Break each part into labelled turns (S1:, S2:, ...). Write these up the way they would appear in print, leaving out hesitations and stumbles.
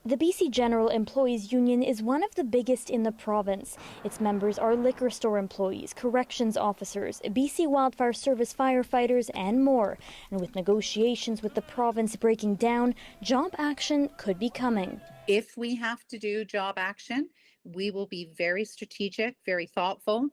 S1: The BC General Employees Union is one of the biggest in the province. Its members are liquor store employees, corrections officers, BC Wildfire Service firefighters, and more. And with negotiations with the province breaking down, job action could be coming.
S2: If we have to do job action, we will be very strategic, very thoughtful.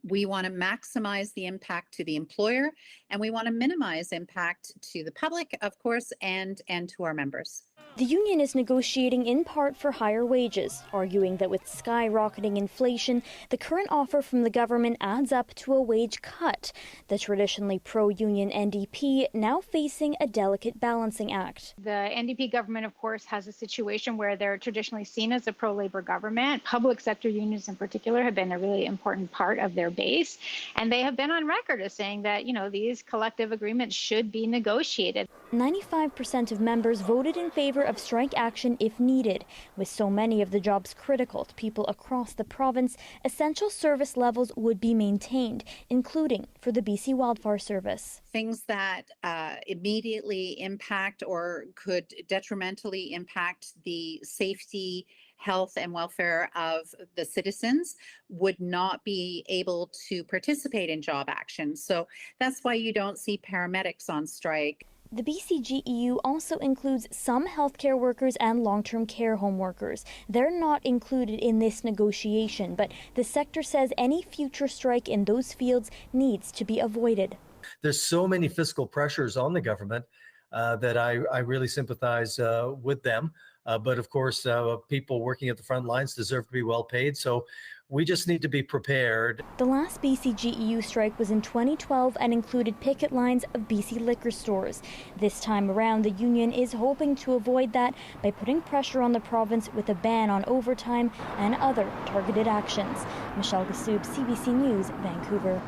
S2: We want to maximize the impact to the employer, and we want to minimize impact to the public, of course, and to our members.
S1: The union is negotiating in part for higher wages, arguing that with skyrocketing inflation, the current offer from the government adds up to a wage cut. The traditionally pro-union NDP now facing a delicate balancing act.
S3: The NDP government, of course, has a situation where they're traditionally seen as a pro-labor government. Public sector unions in particular have been a really important part of their base, and they have been on record as saying that, these collective agreements should be negotiated.
S1: 95% of members voted in favor of strike action if needed. With so many of the jobs critical to people across the province, essential service levels would be maintained, including for the BC Wildfire Service.
S2: Things that immediately impact or could detrimentally impact the safety, health and welfare of the citizens would not be able to participate in job action. So that's why you don't see paramedics on strike.
S1: The BCGEU also includes some healthcare workers and long-term care home workers. They're not included in this negotiation, but the sector says any future strike in those fields needs to be avoided.
S4: There's so many fiscal pressures on the government that I really sympathize with them. But of course, people working at the front lines deserve to be well paid. So we just need to be prepared.
S1: The last BCGEU strike was in 2012 and included picket lines of BC liquor stores. This time around, the union is hoping to avoid that by putting pressure on the province with a ban on overtime and other targeted actions. Michelle Ghoussoub, CBC News, Vancouver.